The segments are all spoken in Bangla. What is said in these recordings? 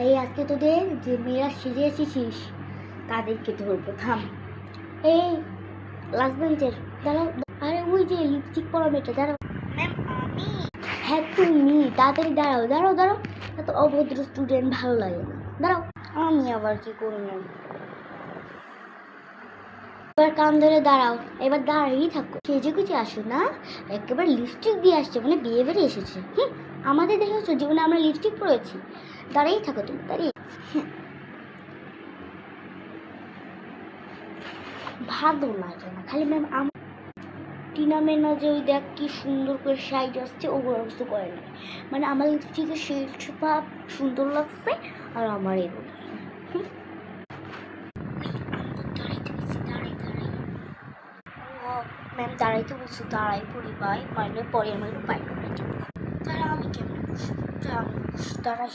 এই আজকে তোদের যে মেয়েরা সেজে এসেছিস তাদেরকে ধরবো, থাম। এই লাস্ট বেঞ্চের দাঁড়াও। আরে ওই যে লিপস্টিক পরা মেয়েটা, দাঁড়াও। ম্যাম আমি? হ্যাঁ তুমি, তাড়াতাড়ি দাঁড়াও দাঁড়াও দাঁড়াও। এত অভদ্র স্টুডেন্ট ভালো লাগে না, দাঁড়াও। আমি আবার কি করলাম? এবার কান ধরে দাঁড়াও, এবার দাঁড়িয়েই থাকো। সেজে গুজে আসো না, একেবারে লিপস্টিক দিয়ে আসছে, মানে বিয়ে বেড়ে এসেছে। আমাদের দেখেছো জীবনে আমরা লিপস্টিক পরেছি? দাঁড়িয়েই থাকো তুমি, দাঁড়িয়ে। ভালো লাগে না খালি ম্যাম। আমার টিনা মেনা যে ওই দেখ কি সুন্দর করে সাইজ আসছে, ওগুলো কিছু করে না, মানে আমার লিপস্টিকের শেড ভাব সুন্দর লাগছে আর আমার এই ম্যাম দাঁড়াইতে বলছো, দাঁড়াই পড়ি ভাই, মানে পরে আমার উপায় করে দিব। তাহলে আমি কেমন বসি? দাঁড়াই।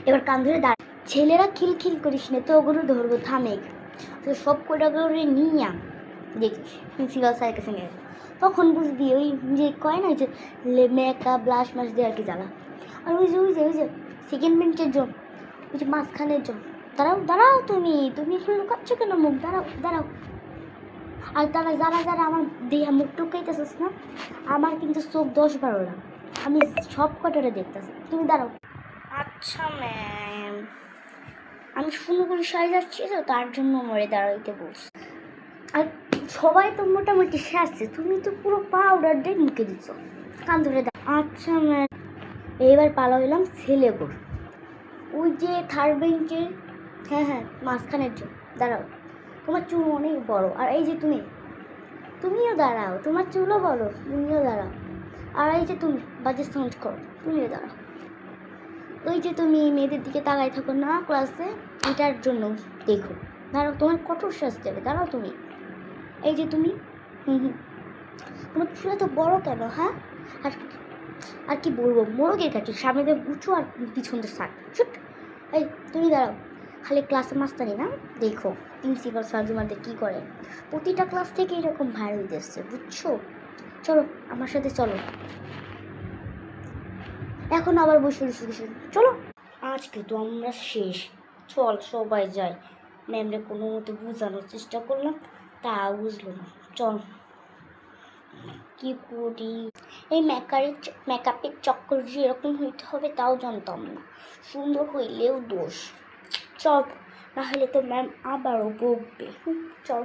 এবার কান ধরে দাঁড়াই। ছেলেরা খিলখিল করিস না তো, ওগুলো ধরবো, থামেক। তো সব কটা করে নিয়ে দেখিস প্রিন্সিপাল স্যারের কাছে নিয়ে, তখন বুঝবি ওই যে কয় না যে মেকআপ ব্লাশ মাস দিয়ে আর কি জ্বালা। আর ওই যে সেকেন্ড বেঞ্চের জন্য, ওই যে মাঝখানের জন্য। দাঁড়াও দাঁড়াও, তুমি এখন লুকাচ্ছ কেন? মুখ দাঁড়াও দাঁড়াও। আর তারা যারা যারা আমার দেহা মুখ টুকাইতেছিস না, আমার কিন্তু চোখ 10-12 না, আমি সব কটারে দেখতেছি। তুমি দাঁড়াও। আচ্ছা ম্যাম, আমি সুন্দর করে সাজ যাচ্ছি তো, তার জন্য মরে দাঁড়াইতে বলছি। আর সবাই তো মোটামুটি সাজছে, তুমি তো পুরো পাউডার দিয়ে মুখে দিচ্ছ। কান ধরে দাও। আচ্ছা ম্যাম, এইবার পালা হইলাম ছেলেগুর, ওই যে থার্ড বেঞ্চের, হ্যাঁ মাঝখানের জন্য। দাঁড়াও, তোমার চুল অনেক বড়। আর এই যে তুমিও দাঁড়াও, তোমার চুলও বড়, তুমিও দাঁড়াও। আর এই যে তুমি বাজে সাউন্ড করো, তুমিও দাঁড়াও। ওই যে তুমি মেয়েদের দিকে তাকাই থাকো না ক্লাসে, এটার জন্য দেখো। দাঁড়াও, তোমার কঠোর শাস্তি হবে, দাঁড়াও তুমি। এই যে তুমি, তোমার চুল তো বড় কেন? হ্যাঁ, আর আর কি বলবো, মোরগের কাছে সামনে দিয়ে উঁচু আর পিছন দিয়ে শার্ট ছুট। এই তুমি দাঁড়াও। খালি ক্লাসে মাস্টারি না, দেখো প্রিন্সিপাল স্যার তোমাদের কী করে। প্রতিটা ক্লাস থেকে এরকম ভাইরাল হয়ে যাচ্ছে, বুঝছো? চলো আমার সাথে চলো, এখন আবার বসে বসে চলো। আজকে তো আমরা শেষ, চল সবাই যাই। ম্যামরে কোনো মতো বোঝানোর চেষ্টা করলাম, তা বুঝলো না। চল কি করি, এই মেকআপের চক্কর যে এরকম হইতে হবে তাও জানতাম না। সুন্দর হইলেও দোষ। চল, না হলে তো ম্যাম আবারও বকবে। চল।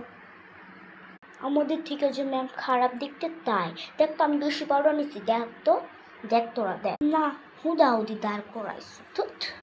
আমাদের থেকে যে ম্যাম খারাপ দেখতে, তাই দেখ তো আমি বেশি পাউডার নিচ্ছি, দেখ তো, দেখ তোরা দেখ না, হুদাহুদি দাঁড় করাইছ।